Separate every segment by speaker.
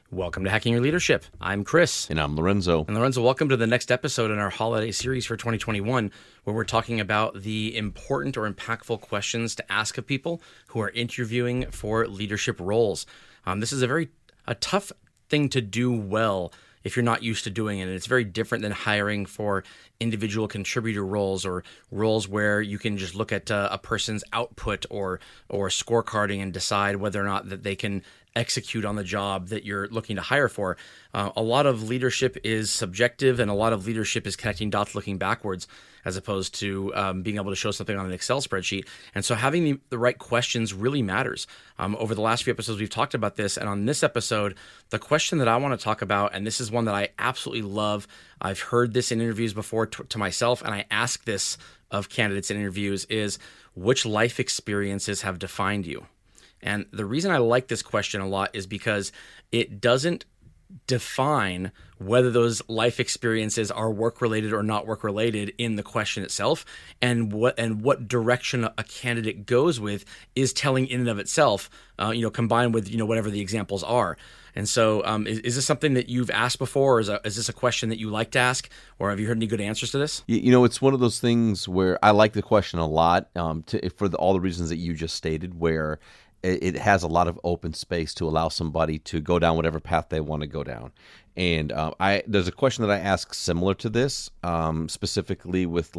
Speaker 1: Welcome to Hacking Your Leadership. I'm Chris.
Speaker 2: And I'm Lorenzo.
Speaker 1: And Lorenzo, welcome to the next episode in our holiday series for 2021, where we're talking about the important or impactful questions to ask of people who are interviewing for leadership roles. This is a tough thing to do well if you're not used to doing it. And it's very different than hiring for individual contributor roles or roles where you can just look at a person's output or scorecarding and decide whether or not that they can execute on the job that you're looking to hire for. A lot of leadership is subjective, and a lot of leadership is connecting dots looking backwards as opposed to being able to show something on an Excel spreadsheet. And so having the right questions really matters. Over the last few episodes, we've talked about this. And on this episode, the question that I want to talk about, and this is one that I absolutely love, I've heard this in interviews before to myself, and I ask this of candidates in interviews, is which life experiences have defined you? And the reason I like this question a lot is because it doesn't define whether those life experiences are work-related or not work-related in the question itself, and what direction a candidate goes with is telling in and of itself, combined with whatever the examples are. And so is this something that you've asked before, or is this a question that you like to ask, or have you heard any good answers to this?
Speaker 2: It's one of those things where I like the question a lot for all the reasons that you just stated, where it has a lot of open space to allow somebody to go down whatever path they want to go down. And there's a question that I ask similar to this, specifically with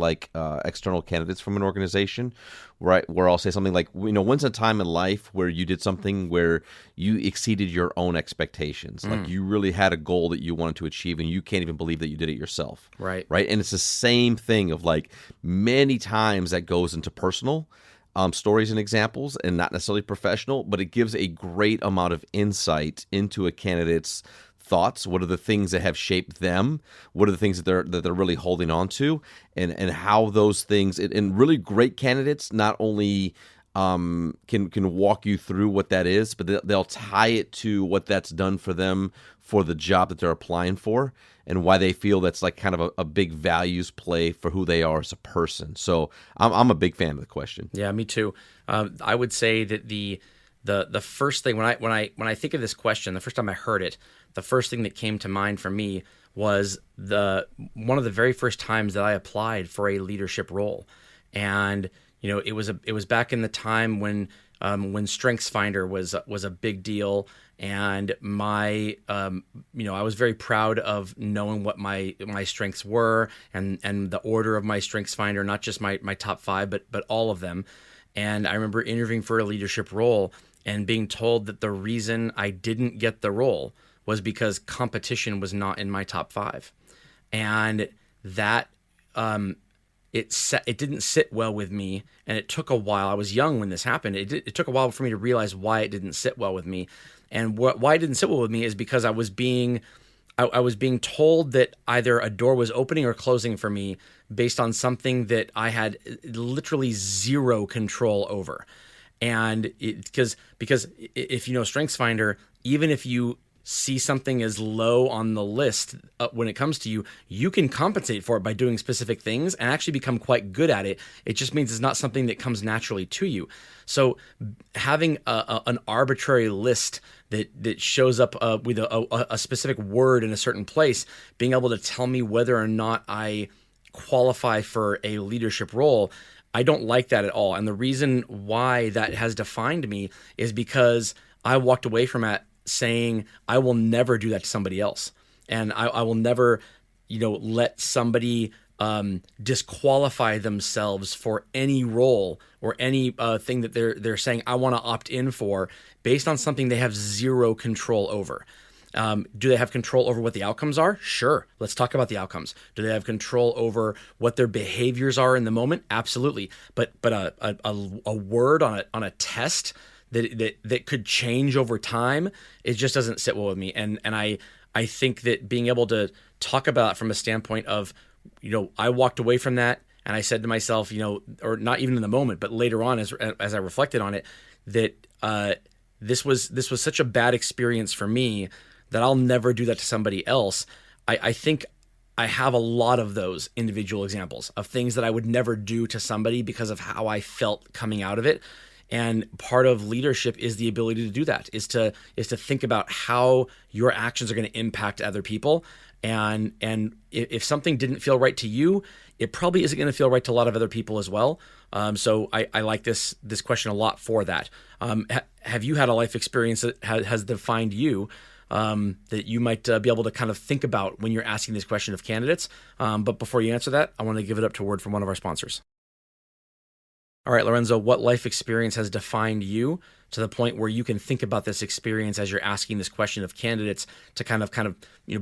Speaker 2: external candidates from an organization, right? Where I'll say something like, when's a time in life where you did something where you exceeded your own expectations? Like you really had a goal that you wanted to achieve and you can't even believe that you did it yourself.
Speaker 1: Right.
Speaker 2: And it's the same thing of many times that goes into personal stories and examples, and not necessarily professional, but it gives a great amount of insight into a candidate's thoughts. What are the things that have shaped them? What are the things that they're really holding on to, and how those things, and really great candidates not only can walk you through what that is, but they'll tie it to what that's done for them for the job that they're applying for, and why they feel that's kind of a big values play for who they are as a person. So I'm a big fan of the question.
Speaker 1: Yeah, me too. I would say that the first thing when I think of this question, the first time I heard it, the first thing that came to mind for me was one of the very first times that I applied for a leadership role, and it was back in the time when StrengthsFinder was a big deal, and I was very proud of knowing what my strengths were and the order of my StrengthsFinder, not just my top 5, but all of them. And I remember interviewing for a leadership role and being told that the reason I didn't get the role was because competition was not in my top 5, and that it didn't sit well with me, and it took a while. I was young when this happened. It took a while for me to realize why it didn't sit well with me, and why it didn't sit well with me is because I was being told that either a door was opening or closing for me based on something that I had literally zero control over, and because if you know StrengthsFinder, even if you see something as low on the list when it comes to you, you can compensate for it by doing specific things and actually become quite good at it. It just means it's not something that comes naturally to you. So having an arbitrary list that shows up with a specific word in a certain place, being able to tell me whether or not I qualify for a leadership role, I don't like that at all. And the reason why that has defined me is because I walked away from it saying, I will never do that to somebody else. And I will never, let somebody disqualify themselves for any role or any thing that they're saying I want to opt in for based on something they have zero control over. Do they have control over what the outcomes are? Sure. Let's talk about the outcomes. Do they have control over what their behaviors are in the moment? Absolutely. But a word on a test that could change over time, it just doesn't sit well with me. And I think that being able to talk about it from a standpoint of, I walked away from that and I said to myself, or not even in the moment, but later on as I reflected on it, that this was such a bad experience for me that I'll never do that to somebody else. I think I have a lot of those individual examples of things that I would never do to somebody because of how I felt coming out of it. And part of leadership is the ability to do that, is to think about how your actions are going to impact other people. And if something didn't feel right to you, it probably isn't going to feel right to a lot of other people as well. So I like this question a lot for that. Have you had a life experience that has defined you, that you might be able to kind of think about when you're asking this question of candidates? But before you answer that, I want to give it up to a word from one of our sponsors. All right, Lorenzo, what life experience has defined you to the point where you can think about this experience as you're asking this question of candidates to kind of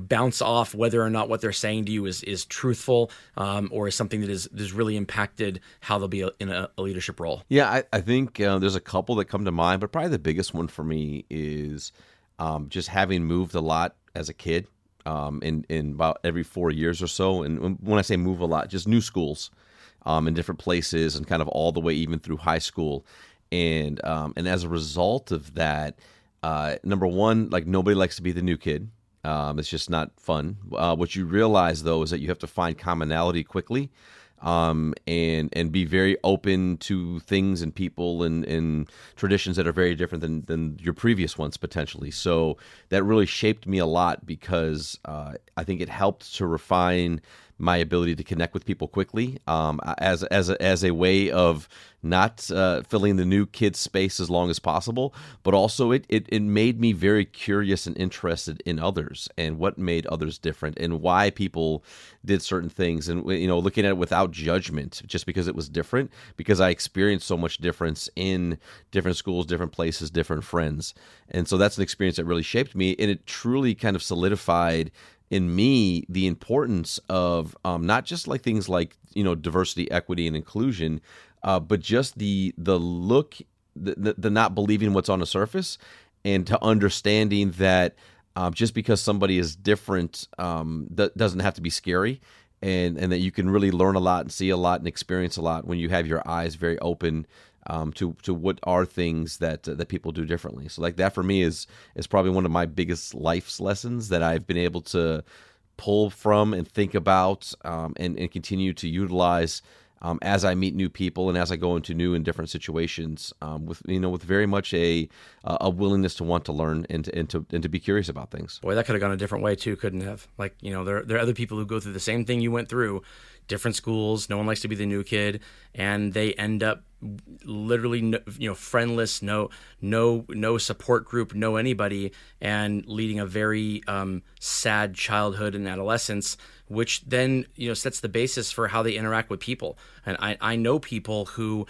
Speaker 1: bounce off whether or not what they're saying to you is truthful, or is something that is really impacted how they'll be in a leadership role?
Speaker 2: Yeah, I think there's a couple that come to mind, but probably the biggest one for me is just having moved a lot as a kid, in about every 4 years or so. And when I say move a lot, just new schools, in different places, and kind of all the way even through high school. And as a result of that, number one, like, nobody likes to be the new kid. It's just not fun. What you realize, though, is that you have to find commonality quickly, and be very open to things and people and traditions that are very different than your previous ones potentially. So that really shaped me a lot, because I think it helped to refine my ability to connect with people quickly, as a way of not filling the new kid's space as long as possible, but also it made me very curious and interested in others and what made others different and why people did certain things, and looking at it without judgment, just because it was different, because I experienced so much difference in different schools, different places, different friends. And so that's an experience that really shaped me, and it truly kind of solidified in me the importance of not just like things like diversity, equity, and inclusion, but just the look, the not believing what's on the surface, and to understanding that just because somebody is different, that doesn't have to be scary, and that you can really learn a lot and see a lot and experience a lot when you have your eyes very open to what are things that people do differently. So like that for me is probably one of my biggest life's lessons that I've been able to pull from and think about, and continue to utilize as I meet new people and as I go into new and different situations, with very much a willingness to want to learn and to be curious about things.
Speaker 1: Boy, that could have gone a different way too, couldn't it have? Like, there are other people who go through the same thing you went through, different schools. No one likes to be the new kid, and they end up literally, friendless, no support group, no anybody, and leading a very sad childhood and adolescence, which then sets the basis for how they interact with people. And I know people who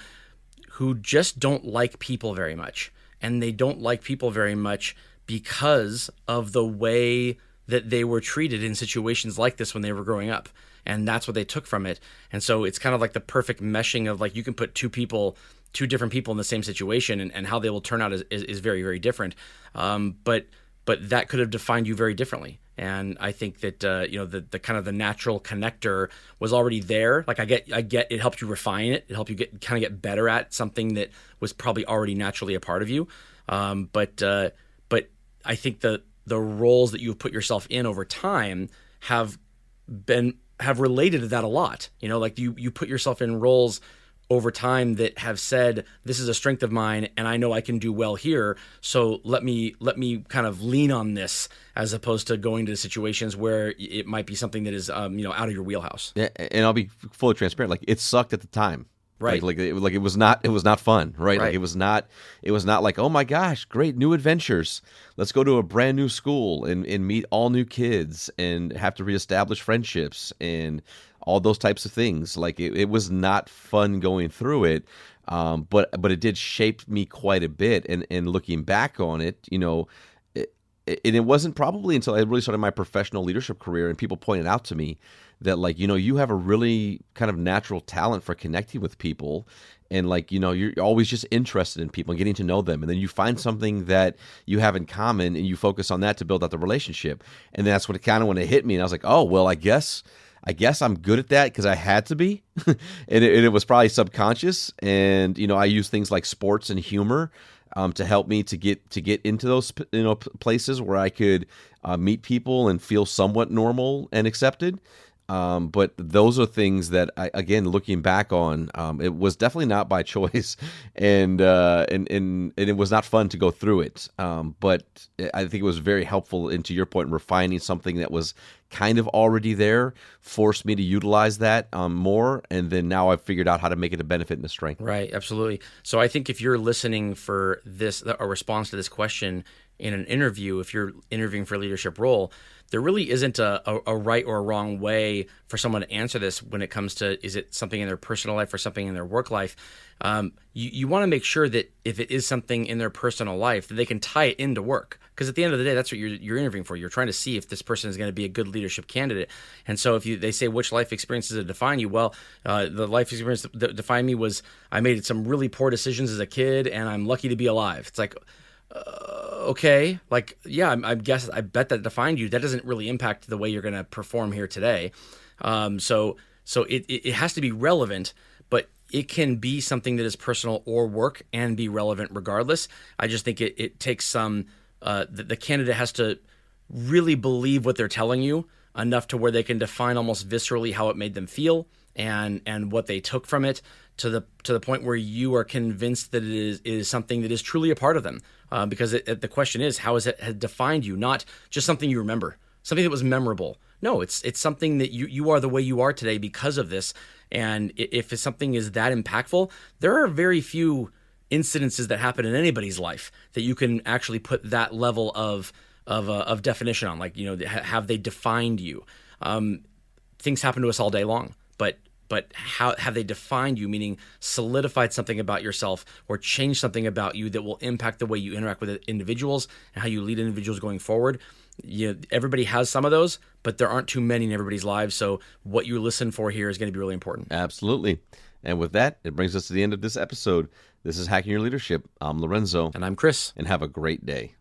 Speaker 1: just don't like people very much, and they don't like people very much because of the way that they were treated in situations like this when they were growing up. And that's what they took from it. And so it's kind of like the perfect meshing of, like, you can put two different people in the same situation, and how they will turn out is very, very different. But that could have defined you very differently. And I think that the kind of the natural connector was already there. Like, I get it helped you refine it. It helped you get better at something that was probably already naturally a part of you. But I think the roles that you've put yourself in over time have related to that a lot. Like you put yourself in roles over time that have said, this is a strength of mine, and I know I can do well here. So let me kind of lean on this, as opposed to going to situations where it might be something that is out of your wheelhouse.
Speaker 2: Yeah, and I'll be fully transparent. Like, it sucked at the time.
Speaker 1: Right.
Speaker 2: Like it was not fun, right?
Speaker 1: Right.
Speaker 2: Like it was not like, oh my gosh, great new adventures. Let's go to a brand new school and meet all new kids and have to reestablish friendships and all those types of things. Like it was not fun going through it. But it did shape me quite a bit. And looking back on it, it wasn't probably until I really started my professional leadership career and people pointed out to me that, like, you have a really kind of natural talent for connecting with people, and like, you're always just interested in people and getting to know them, and then you find something that you have in common and you focus on that to build out the relationship. And that's what it kind of, when it hit me, and I was like, oh well, I guess I'm good at that because I had to be. and it was probably subconscious. And I use things like sports and humor to help me to get into those places where I could meet people and feel somewhat normal and accepted. But those are things that, again, looking back on, it was definitely not by choice, and it was not fun to go through it. But I think it was very helpful, and to your point, refining something that was kind of already there, forced me to utilize that more, and then now I've figured out how to make it a benefit and a strength.
Speaker 1: Right, absolutely. So I think if you're listening for this, a response to this question in an interview, if you're interviewing for a leadership role, there really isn't a right or a wrong way for someone to answer this when it comes to, is it something in their personal life or something in their work life? You want to make sure that if it is something in their personal life, that they can tie it into work. Because at the end of the day, that's what you're interviewing for. You're trying to see if this person is going to be a good leadership candidate. And so if they say, which life experiences that define you? Well, the life experience that defined me was I made some really poor decisions as a kid, and I'm lucky to be alive. It's like, okay, like, yeah, I bet that defined you. That doesn't really impact the way you're going to perform here today. So it has to be relevant, but it can be something that is personal or work and be relevant regardless. I just think it takes some, the candidate has to really believe what they're telling you enough to where they can define almost viscerally how it made them feel and what they took from it, to the point where you are convinced that it is something that is truly a part of them. Because the question is, how has it defined you? Not just something you remember, something that was memorable. No, it's something that you are the way you are today because of this. And if something is that impactful, there are very few incidences that happen in anybody's life that you can actually put that level of definition on. Like, have they defined you? Things happen to us all day long, but how have they defined you, meaning solidified something about yourself or changed something about you that will impact the way you interact with individuals and how you lead individuals going forward? Everybody has some of those, but there aren't too many in everybody's lives. So what you listen for here is going to be really important.
Speaker 2: Absolutely. And with that, it brings us to the end of this episode. This is Hacking Your Leadership. I'm Lorenzo.
Speaker 1: And I'm Chris.
Speaker 2: And have a great day.